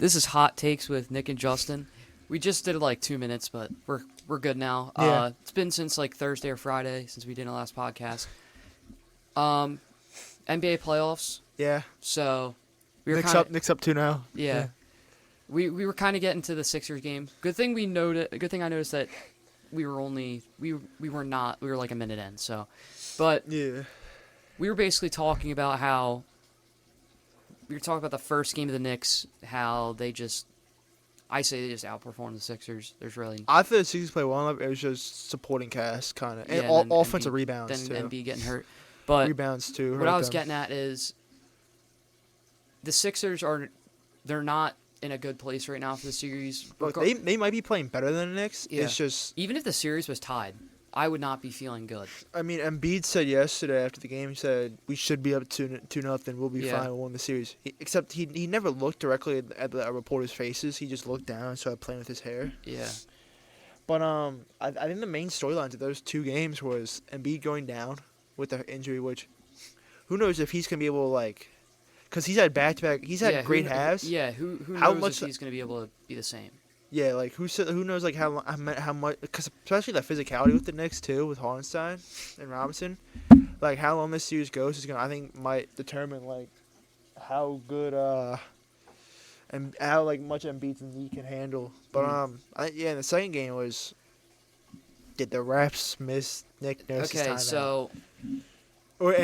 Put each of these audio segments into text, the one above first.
This is Hot Takes with Nick and Justin. We just did like 2 minutes, but we're good now. Yeah. It's been since like Thursday or Friday since we did our last podcast. NBA playoffs. Yeah. So we were Knicks up 2-0. Yeah. We were kind of getting to the Sixers game. Good thing I noticed that we were like a minute in. So, but Yeah. we were basically talking about how we were talking about the first game of the Knicks, how they just outperformed the Sixers. There's really I thought the Sixers played well enough. It was just supporting cast, kind of. And then offensive Embiid- rebounds, then too. Embiid getting hurt. But Rebounds, too. what I was getting at is the Sixers they're not in a good place right now for the series. Look, they might be playing better than the Knicks. Yeah. It's just... Even if the series was tied, I would not be feeling good. I mean, Embiid said yesterday after the game, he said, we should be up 2-0. We'll be fine. We'll win the series. Except he never looked directly at the reporters' faces. He just looked down and started playing with his hair. Yeah. But I think the main storylines of those two games was Embiid going down with the injury, which who knows if he's going to be able to, like... Because he's had back-to-back... He's had great halves. Yeah, who knows if he's going to be able to be the same. Yeah, like who knows like how much, because especially the physicality with the Knicks too, with Hartenstein and Robinson, like how long this series goes is gonna, I think, might determine like how good and how like much Embiid and Lee can handle. But in the second game was, did the refs miss Nick Nurse's timeout? So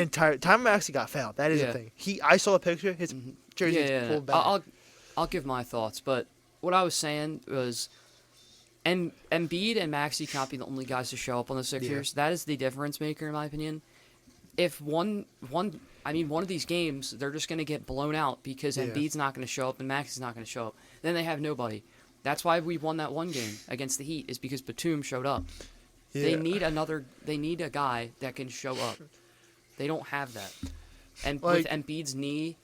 time actually got fouled. That is the thing. I saw the picture. His jersey is pulled back. I'll give my thoughts, but. What I was saying was, Embiid and Maxey cannot be the only guys to show up on the Sixers. Yeah. That is the difference maker, in my opinion. If one of these games, they're just going to get blown out because Embiid's not going to show up and Maxey's not going to show up. Then they have nobody. That's why we won that one game against the Heat, is because Batum showed up. Yeah. They need a guy that can show up. They don't have that. And with Embiid's knee,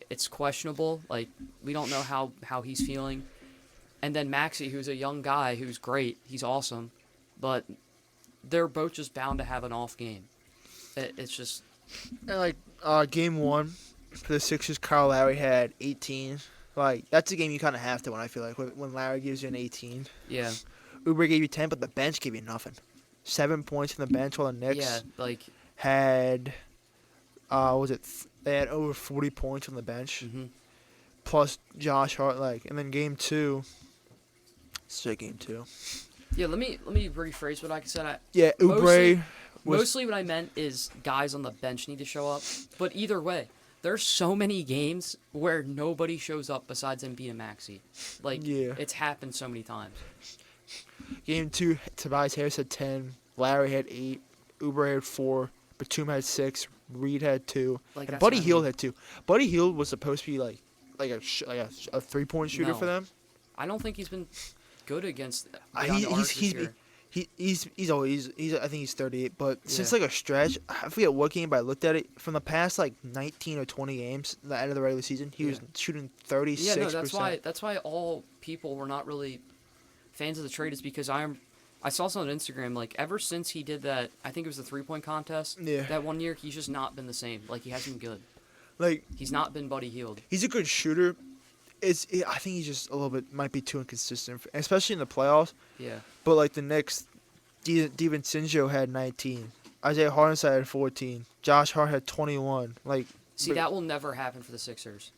it's questionable. Like, we don't know how he's feeling. And then Maxey, who's a young guy who's great. He's awesome. But they're both just bound to have an off game. It's just... And game one for the Sixers, Kyle Lowry had 18. Like, that's a game you kind of have to win, I feel like, when Lowry gives you an 18. Yeah. Oubre gave you 10, but the bench gave you nothing. 7 points from the bench while the Knicks had... they had over 40 points on the bench, plus Josh Hart. And then game two. Straight game two. Yeah, let me rephrase what I said. Oubre. Mostly what I meant is guys on the bench need to show up. But either way, there's so many games where nobody shows up besides Embiid and Maxey. It's happened so many times. Game two, Tobias Harris had 10, Larry had 8, Oubre had 4, Batum had 6. Reed had 2, and Buddy Hield had 2. Buddy Hield was supposed to be like a 3-point shooter for them. I don't think he's been good against. He's always I think he's 38, but since a stretch, I forget what game, but I looked at it from the past 19 or 20 games, the end of the regular season, he was shooting 36%. Yeah, no, that's why all people were not really fans of the trade, is because I saw something on Instagram, ever since he did that, I think it was the 3-point contest, that one year, he's just not been the same. He hasn't been good. He's not been Buddy Hield. He's a good shooter. I think he's just a little bit, might be too inconsistent, especially in the playoffs. Yeah. But, the Knicks, DiVincenzo had 19. Isaiah Hartenstein had 14. Josh Hart had 21. That will never happen for the Sixers.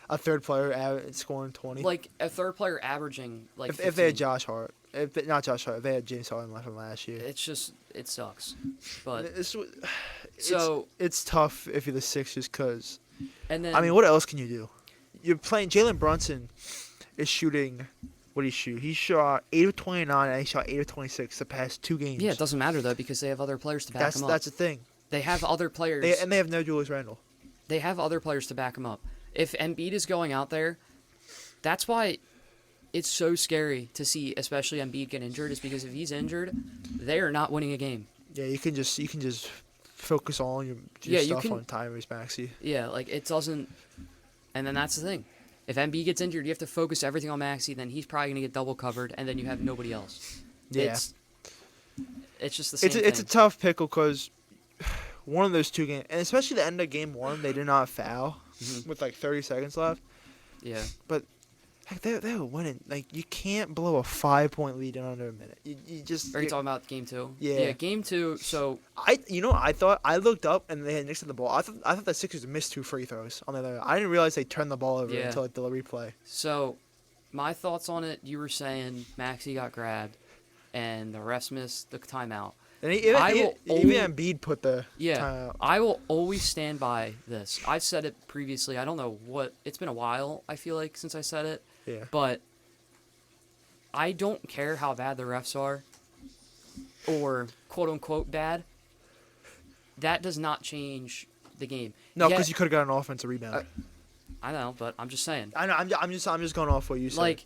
A third player scoring 20. A third player averaging, if they had Josh Hart. Not Josh Hart. If they had James Harden from last year. It's just, it sucks. But it's tough if you're the Sixers because, I mean, what else can you do? You're playing Jalen Brunson is shooting. What did he shoot? He shot 8 of 29 and he shot 8 of 26 the past 2 games. Yeah, it doesn't matter though because they have other players to back him up. That's the thing. They have other players. And they have no Julius Randle. They have other players to back him up. If Embiid is going out there, that's why it's so scary to see, especially Embiid get injured, is because if he's injured, they are not winning a game. Yeah, you can just focus all on your stuff on Tyrese Maxey. Yeah, it doesn't. And then that's the thing. If Embiid gets injured, you have to focus everything on Maxey. Then he's probably gonna get double covered, and then you have nobody else. Yeah, it's just the same. It's a tough pickle because one of those 2 games, and especially the end of game 1, they did not foul with 30 seconds left. Yeah, but Like they were winning. Like you can't blow a 5-point lead in under a minute. You just. Are you talking about game 2? Yeah. Yeah, game 2. So I thought I looked up and they had Knicks on the ball. I thought the Sixers missed 2 free throws on the other. I didn't realize they turned the ball over Yeah. until like the replay. So, my thoughts on it. You were saying Maxey got grabbed, and the refs missed the timeout. And even Embiid put the Yeah, timeout. I will always stand by this. I've said it previously. I don't know what. It's been a while, I feel like, since I said it. Yeah. But I don't care how bad the refs are or quote-unquote bad. That does not change the game. No, because you could have got an offensive rebound. I know, but I'm just saying. I know. I'm just going off what you said. Like,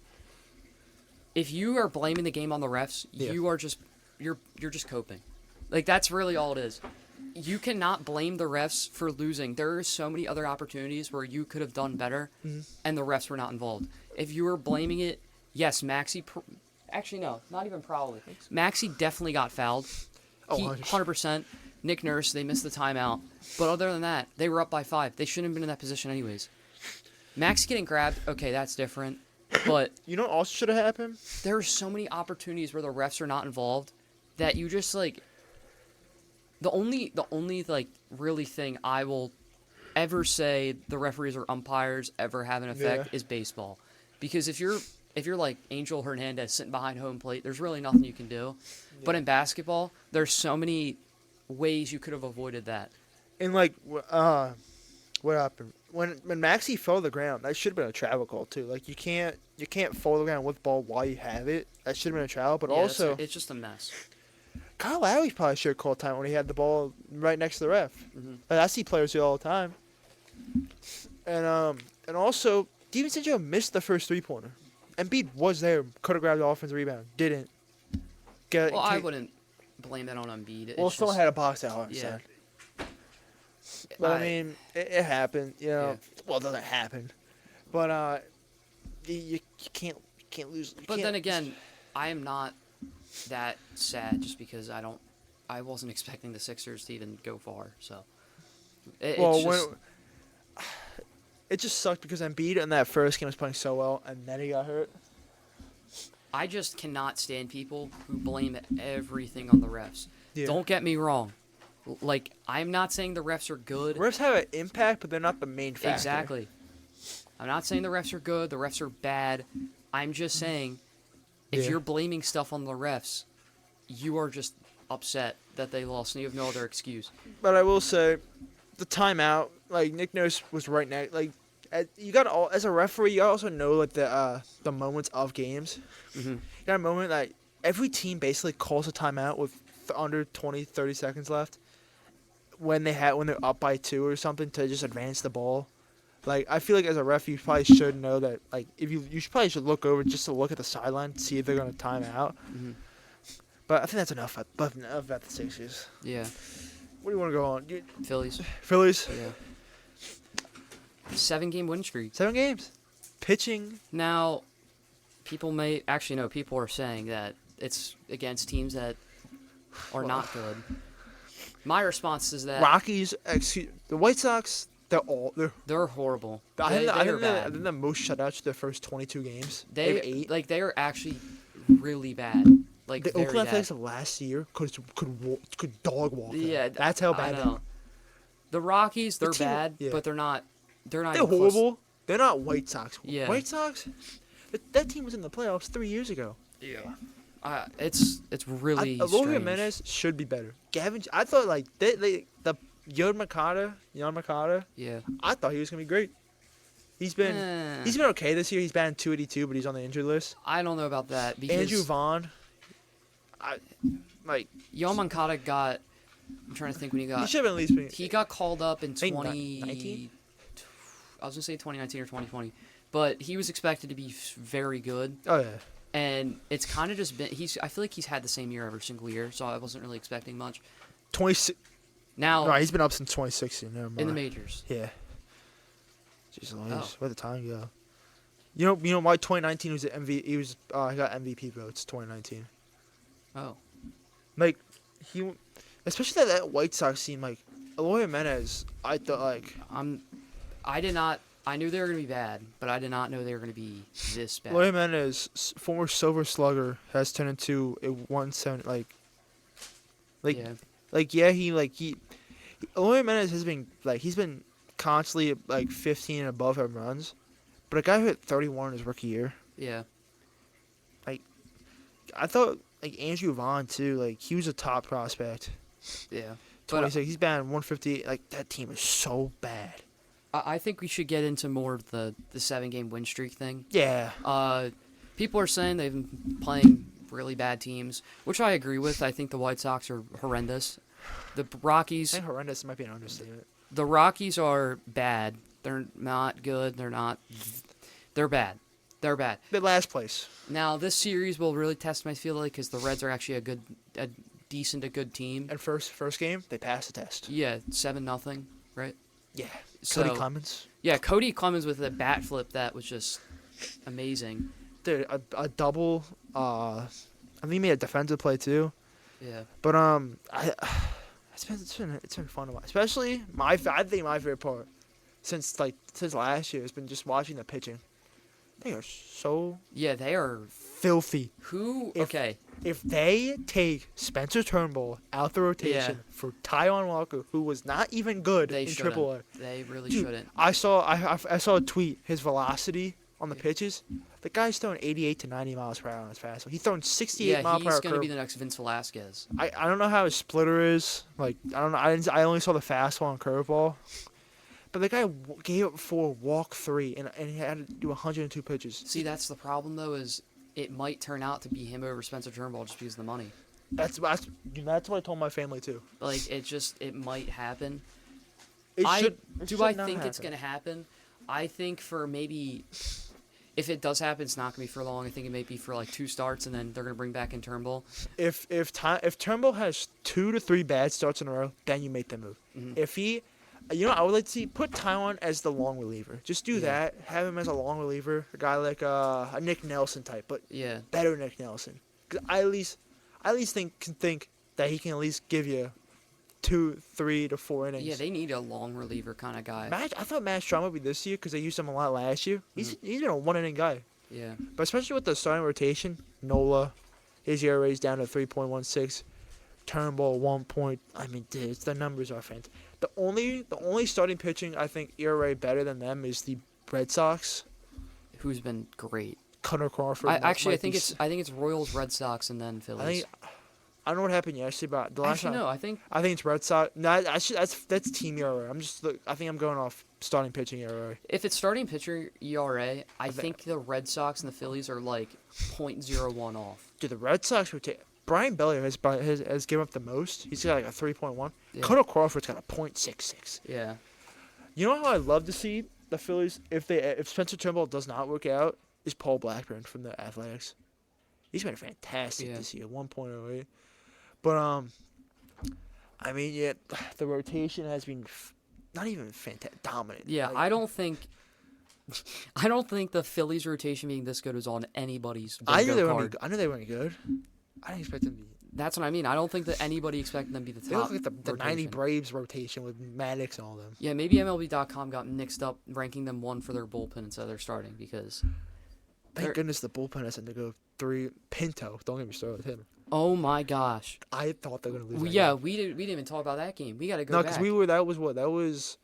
if you are blaming the game on the refs, Yeah. you are just you're just coping. Like, that's really all it is. You cannot blame the refs for losing. There are so many other opportunities where you could have done better, and the refs were not involved. If you were blaming it, yes, Maxey. Actually, no, not even probably. Maxey definitely got fouled. Oh, He 100%. Nick Nurse, they missed the timeout. But other than that, they were up by 5. They shouldn't have been in that position anyways. Maxey getting grabbed, okay, that's different. But you know what also should have happened? there are so many opportunities where the refs are not involved that you just like. The only like really thing I will ever say the referees or umpires ever have an effect is baseball, because if you're like Angel Hernandez sitting behind home plate, there's really nothing you can do. Yeah. But in basketball, there's so many ways you could have avoided that. And like, what happened when Maxey fell to the ground? That should have been a travel call too. Like you can't fall to the ground with the ball while you have it. That should have been a travel. But Yeah, also, it's just a mess. Kyle Lowry probably should have called time when he had the ball right next to the ref. Mm-hmm. Like, I see players do it all the time. And also, DiVincenzo missed the first 3-pointer. Embiid was there, could have grabbed the offensive rebound, didn't. Well, I wouldn't blame that on Embiid. Well, someone had a box out. Yeah. But I mean, it happened. You know, well, it doesn't happen. But you can't lose. But then again, I am not that sad just because I wasn't expecting the Sixers to even go far. So it just sucked because Embiid in that first game was playing so well, and then he got hurt. I just cannot stand people who blame everything on the refs. Yeah. Don't get me wrong. Like, I'm not saying the refs are good. Refs have an impact, but they're not the main factor. Exactly. I'm not saying the refs are good, the refs are bad. I'm just saying, if you're blaming stuff on the refs, you are just upset that they lost, and you have no other excuse. But I will say, the timeout, like, Nick Nurse was right next. Like, you got as a referee, you also know like the moments of games. Mm-hmm. You got a moment like every team basically calls a timeout with under 20, 30 seconds left when they're up by 2 or something to just advance the ball. Like, I feel like as a ref, you probably should know that. Like, if you probably should look over just to look at the sideline to see if they're gonna time out. Mm-hmm. But I think that's enough about the Sixers. Yeah. What do you want to go on? Phillies. Yeah. 7-game win streak. 7 games. Pitching. Now, people are saying that it's against teams that are not good. My response is that Rockies, the White Sox, they're horrible. I They're bad. think the most shutouts their first 22 games. They have 8. Like, they are actually really bad. Like, the very Oakland bad. Athletics of last year could dog walk them. Yeah, that's how bad I they know. are. The Rockies, they're team- bad, yeah. but they're not. They're They're even close. horrible. They're not White Sox. Yeah. White Sox. That team was in the playoffs 3 years ago. Yeah. It's really Aloy strange. Jimenez should be better. I thought like the Yon Makata. Yeah. I thought he was gonna be great. He's been okay this year. He's batting 282, but he's on the injured list. I don't know about that because Andrew Vaughn. Yoan Moncada got. I'm trying to think when he got. He should have at least. He got called up in 19? I was gonna say 2019 or 2020, but he was expected to be very good. Oh yeah. And it's kind of just been. I feel like he's had the same year every single year, so I wasn't really expecting much. 26. Now. No, he's been up since 2016. Never mind. In the majors. Yeah. Jeez, where the time go? You know why 2019 was the MVP? He got MVP votes 2019. Oh. Like especially that White Sox team. Like Aloy Jimenez, I thought like I did not I knew they were going to be bad, but I did not know they were going to be this bad. Lloyd Jimenez, former Silver Slugger, has turned into a 170 Yeah. Lloyd Jimenez has been he's been constantly 15 and above home runs, but a guy who hit 31 in his rookie year. Yeah. I thought Andrew Vaughn too. He was a top prospect. Yeah. 26. He's batting 158. That team is so bad. I think we should get into more of the 7-game win streak thing. Yeah. People are saying they've been playing really bad teams, which I agree with. I think the White Sox are horrendous. The Rockies. I think horrendous might be an understatement. The Rockies are bad. They're not good. They're bad. They're bad. The last place. Now this series will really test my field because the Reds are actually a good team. And first game, they passed the test. Yeah, 7-0, right? Yeah. So, Cody Clemens. Yeah, Cody Clemens with a bat flip that was just amazing. Dude, a double. I think he made a defensive play too. Yeah. But it's been fun to watch. Especially I think my favorite part since last year has been just watching the pitching. They are so they are filthy. If they take Spencer Turnbull out the rotation for Taijuan Walker, who was not even good in AAA. They really Dude, shouldn't. I saw a tweet. His velocity on the pitches, the guy's throwing 88 to 90 miles per hour on his fastball. He's throwing 68 mile per hour. He's going to be the next Vince Velasquez. I don't know how his splitter is. I don't know. I only saw the fastball and curveball. But the guy gave up 4, walk 3, and he had to do 102 pitches. See, that's the problem, though, is it might turn out to be him over Spencer Turnbull just because of the money. That's what I told my family, too. It might happen. I think it's going to happen? I think for maybe, if it does happen, it's not going to be for long. I think it may be for 2 starts, and then they're going to bring back in Turnbull. If Turnbull has 2 to 3 bad starts in a row, then you make the move. Mm-hmm. If he... I would like to see put Taijuan as the long reliever. Just do that. Have him as a long reliever, a guy like a Nick Nelson type, but better Nick Nelson. Because I at least think that he can at least give you 2, 3 to 4 innings. Yeah, they need a long reliever kind of guy. I thought Matt Strom would be this year because they used him a lot last year. He's been a 1-inning guy. Yeah. But especially with the starting rotation, Nola, his ERA is down to 3.16. Turnbull 1 point. Dude, the numbers are fantastic. The only starting pitching I think ERA better than them is the Red Sox, who's been great. Cutter Crawford. I think it's Royals, Red Sox, and then Phillies. I don't know what happened yesterday, but the last time. No, I think it's Red Sox. No, that's team ERA. I think I'm going off starting pitching ERA. If it's starting pitcher ERA, I think the Red Sox and the Phillies are 0.01 off. Dude, the Red Sox would take. Brian Bellier has given up the most. He's got a 3.1. Yeah. Cutter Crawford's got a 0.66. Yeah. You know how I'd love to see the Phillies if Spencer Turnbull does not work out is Paul Blackburn from the Athletics. He's been fantastic this year, 1.08. But the rotation has been not even dominant. Yeah, I don't think the Phillies rotation being this good is on anybody's bingo card. I knew they weren't good. I didn't expect them to be. That's what I mean. I don't think that anybody expected them to be the They top. look like the 90 Braves rotation with Maddox and all them. Yeah, maybe MLB.com got mixed up ranking them 1 for their bullpen instead of their starting because. Thank goodness the bullpen hasn't to go 3. Pinto, don't get me started with him. Oh my gosh! I thought they were gonna lose. We didn't even talk about that game. We got to go. No, because that was.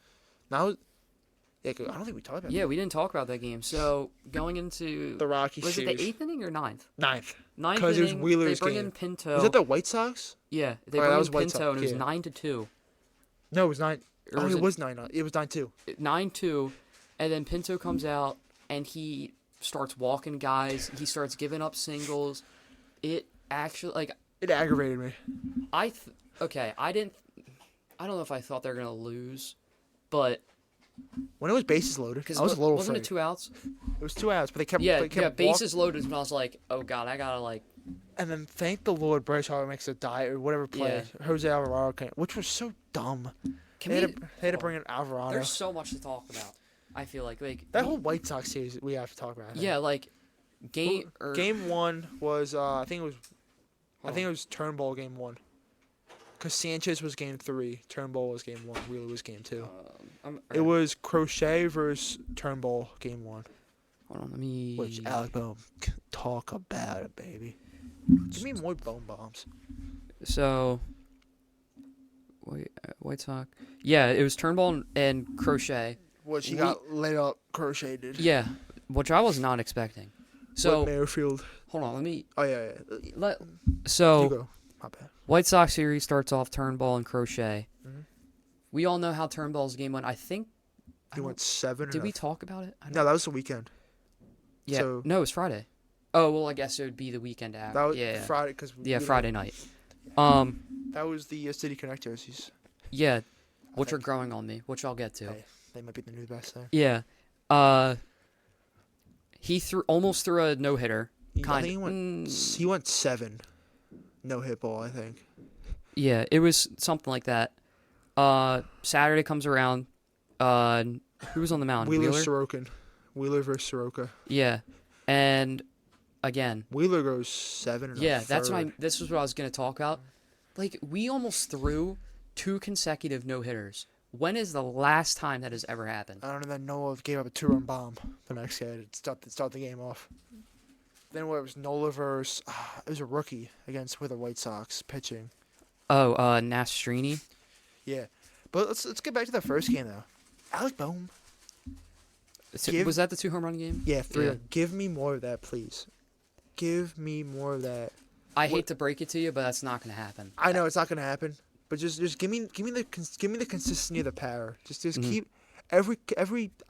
Yeah, I don't think we talked about. Yeah, we didn't talk about that game. So going into the Rockies, was it the 8th inning or 9th? 9th. Because it was Wheeler's game. They bring in Pinto. Was that the White Sox? Yeah, they bring in Pinto, and it was 9-2. No, it was 9. It was 9. It was 9-2. 9-2, and then Pinto comes out and he starts walking guys. He starts giving up singles. It actually it aggravated me. I don't know if I thought they were gonna lose, but. When it was bases loaded, I was a little Wasn't afraid. it 2 outs? It was 2 outs, but they kept bases loaded. And I was like, oh god, I gotta And then thank the Lord, Bryce Harper makes a dive or whatever play. Yeah. Jose Alvarado came, which was so dumb. They had to bring in Alvarado. There's so much to talk about. I feel like that whole White Sox series we have to talk about. Yeah, game 1 was I think it was Turnbull game 1. Because Sanchez was game 3, Turnbull was game 1, Wheeler was game 2. It was Crochet versus Turnbull game 1. Hold on, let me. Which Alec Bohm, talk about it, baby. Give me more bone bombs. So, White Sox. Yeah, it was Turnbull and Crochet. Which he got lit up, Crochet did. Yeah, which I was not expecting. So Merrifield. Hold on, let me. Oh yeah. So you go. My bad. White Sox series starts off Turnbull and Crochet. Mm-hmm. We all know how Turnbull's game went. I think he went 7. Did we talk about it? No, that was the weekend. Yeah. So, no, it was Friday. Oh well, I guess it would be the weekend after. That was Friday Friday night. That was the City Connectors. Which are growing on me, which I'll get to. Hey, they might be the new best there. Yeah. He almost threw a no hitter. He went 7. No hit ball, I think. Yeah, it was something like that. Saturday comes around. Who was on the mound? Wheeler Sorokin. Wheeler versus Soroka. Yeah, and again, Wheeler goes 7. Yeah, this was what I was gonna talk about. Like, we almost threw 2 consecutive no hitters. When is the last time that has ever happened? I don't even know if gave up a 2-run bomb the next guy to start the game off. Then what, it was Nola versus it was a rookie with the White Sox pitching. Oh, Nastrini. Yeah, but let's get back to the first game though. Alec Bohm. Was that the 2 home run game? Yeah, 3. Yeah. Give me more of that, please. Give me more of that. I hate to break it to you, but that's not going to happen. I know it's not going to happen, but just give me the consistency of the power. Just keep every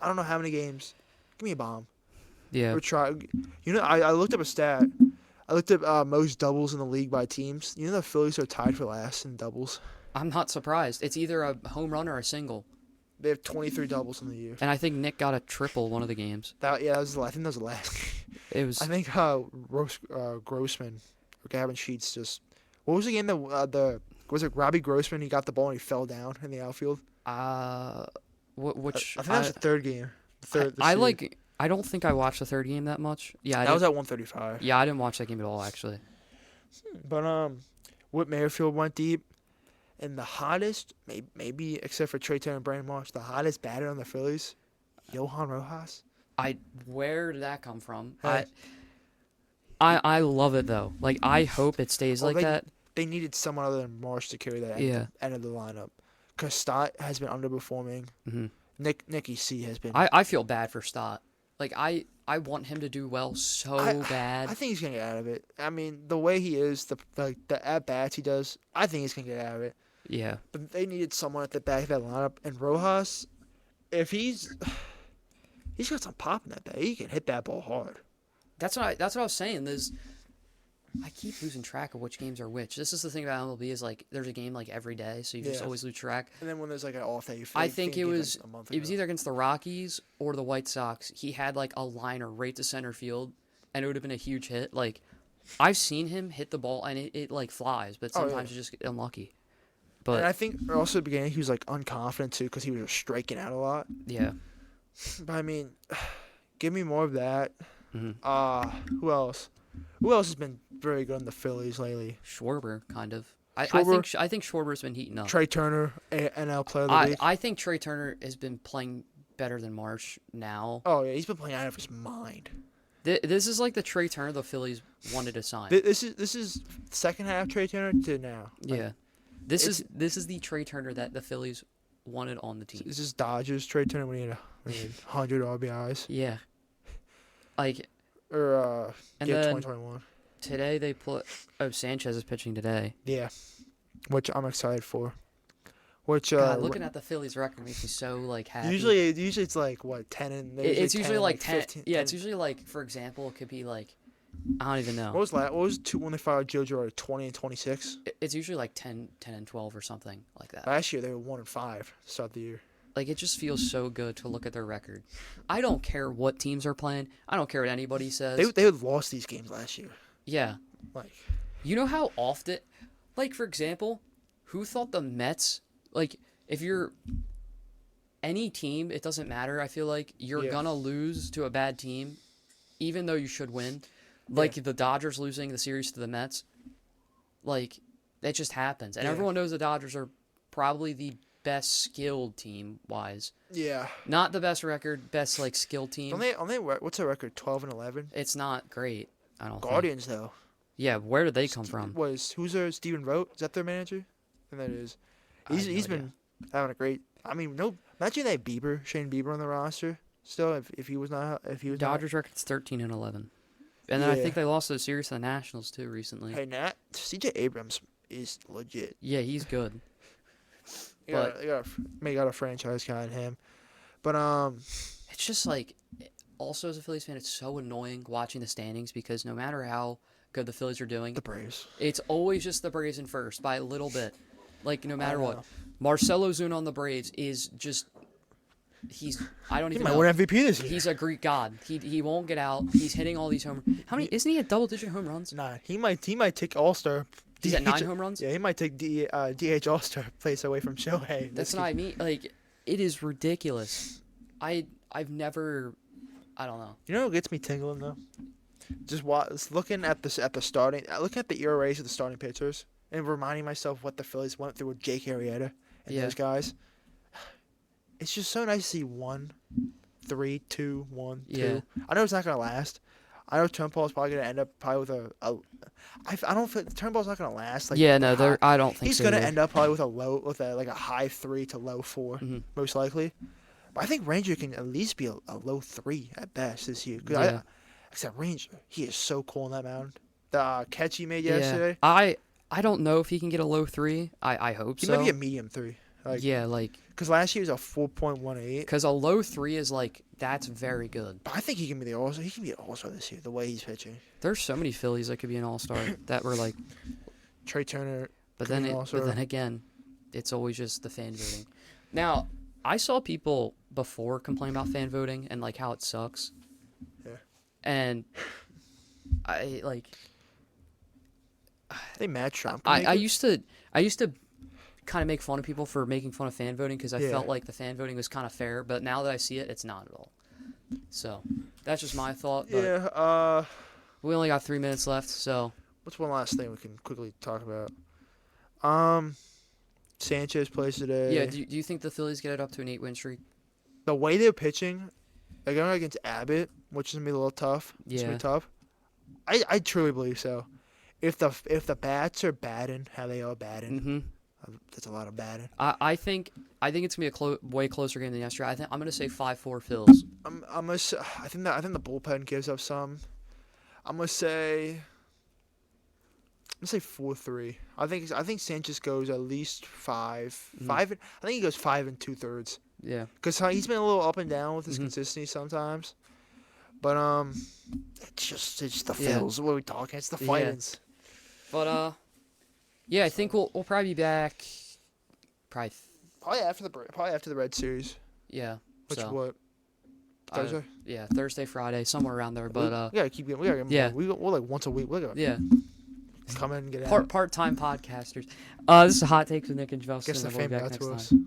I don't know how many games. Give me a bomb. Yeah. Or try. I looked up a stat. I looked at most doubles in the league by teams. You know the Phillies are tied for last in doubles. I'm not surprised. It's either a home run or a single. They have 23 doubles in the year. And I think Nick got a triple one of the games. I think that was the last. It was. I think Grossman or Gavin Sheets just. What was the game that was it Robbie Grossman? He got the ball and he fell down in the outfield. Which I think that was the third game. I don't think I watched the third game that much. Yeah, that was at 1:35. Yeah, I didn't watch that game at all actually. But Whit Merrifield went deep. And the hottest, maybe except for Trey Turner and Brandon Marsh, the hottest batter on the Phillies, Johan Rojas. Where did that come from? Hey. I love it though. Like, I hope it stays that. They needed someone other than Marsh to carry that end of the lineup. Because Stott has been underperforming. Mm-hmm. Nicky C has been. I feel bad for Stott. Like, I want him to do well bad. I think he's gonna get out of it. I mean, the way he is, the at bats he does, I think he's gonna get out of it. Yeah. But they needed someone at the back of that lineup, and Rojas, if he's got some pop in that bat, he can hit that ball hard. That's what I was saying. I keep losing track of which games are which. This is the thing about MLB is, like, there's a game like every day, so you just always lose track. And then when there's like an off day, I think it was either against the Rockies or the White Sox. He had like a liner right to center field, and it would have been a huge hit. Like, I've seen him hit the ball and it like flies, but sometimes you just get unlucky. But and I think also at the beginning he was like unconfident too because he was just striking out a lot. Yeah. But I mean, give me more of that. Mm-hmm. Who else? Who else has been very good in the Phillies lately? Schwarber, kind of. I think Schwarber's been heating up. Trey Turner, NL Player of the Week. I think Trey Turner has been playing better than Marsh now. Oh yeah, he's been playing out of his mind. This is like the Trey Turner the Phillies wanted to sign. This is second half Trey Turner to now. Yeah. This is the Trey Turner that the Phillies wanted on the team. This is Dodgers Trey Turner when he had 100 RBIs. Yeah. Like. Or and 2021. Today they put. Oh, Sanchez is pitching today. Yeah, which I'm excited for. Which God, looking at the Phillies record makes me so like happy. Usually it's like what 10 and. It's usually like 10. 15, yeah, 10. it's usually like, for example, it could be like, I don't even know. What was when they fired Joe Girardi? 20 and 26. It's usually like 10 and 12 or something like that. Last year they were 1 and 5 to start the year. Like, it just feels so good to look at their record. I don't care what teams are playing. I don't care what anybody says. They had lost these games last year. Yeah. Like, you know how often, like, for example, who thought the Mets, like, if you're any team, it doesn't matter. I feel like you're gonna lose to a bad team, even though you should win. Like the Dodgers losing the series to the Mets. Like, that just happens. And everyone knows the Dodgers are probably the best skilled team wise. Yeah. Not the best record, best like skill team. What's their record? 12-11. It's not great. I don't think. Guardians though. Yeah, where did they come from? Who's their Steven Vogt? Is that their manager? I think that is. He's been having a great. I mean, no. Imagine they had Shane Bieber on the roster still. If he was not, Dodgers record's 13-11, and then I think they lost the series to the Nationals too recently. Hey, C.J. Abrams is legit. Yeah, he's good. They got a franchise guy in him, but it's just like, also as a Phillies fan, it's so annoying watching the standings because no matter how good the Phillies are doing, the Braves, it's always just the Braves in first by a little bit. Like no matter what, Marcell Ozuna on the Braves is just. He might win MVP this year. He's a Greek god. He won't get out. He's hitting all these home. How many? Isn't he at double-digit home runs? Nah, he might take All-Star. He's at 9 home runs. Yeah, he might take DH All-Star place away from Shohei. That's what I mean. Like, it is ridiculous. I've never. I don't know. You know what gets me tingling though? Just looking at looking at the ERAs of the starting pitchers and reminding myself what the Phillies went through with Jake Arrieta and those guys. It's just so nice to see 1, 3, 2, 1, 2. Yeah. I know it's not gonna last. I know Turnbull's probably gonna end up with I don't feel Turnbull's not gonna last. Like, yeah, no, I don't think he's so gonna either. end up probably with a high 3 to low 4, most likely. But I think Ranger can at least be a low 3 at best this year. Except Ranger, he is so cool on that mound. The catch he made yesterday. I don't know if he can get a low 3. I hope so. He might be a medium 3. Because last year he was a 4.18. Because a low 3 is that's very good. But I think he can be the All-Star. He can be an All-Star this year, the way he's pitching. There's so many Phillies that could be an All-Star that were Trey Turner. But then again, it's always just the fan voting. Now, I saw people before complain about fan voting and how it sucks. Yeah. And I They mad Trump. I used to kind of make fun of people for making fun of fan voting because I felt like the fan voting was kind of fair, but now that I see it, it's not at all. So that's just my thought. But we only got 3 minutes left, so what's one last thing we can quickly talk about? Sanchez plays today. Yeah, do you think the Phillies get it up to an 8-win streak? The way they're pitching, they're going against Abbott, which is gonna be a little tough. Yeah, it's gonna be tough. I truly believe so. If the bats are batting how they are batting, that's a lot of batting. I think it's gonna be a way closer game than yesterday. I'm gonna say 5-4 Phils. I think the bullpen gives up some. I'm gonna say 4-3. I think Sanchez goes at least 5. I think he goes 5 2/3. Yeah, because he's been a little up and down with his consistency sometimes. But it's just the Phils. What are we talking? It's the Fightins. But I think we'll probably be back. Probably after the Red Series. Yeah. What? Thursday. Thursday, Friday, somewhere around there. But we gotta keep going. We gotta get more. We're once a week. Come in and get out. Part-time podcasters. This is Hot Takes with Nick and Justin. Guess the We'll be fame back got to next us. time.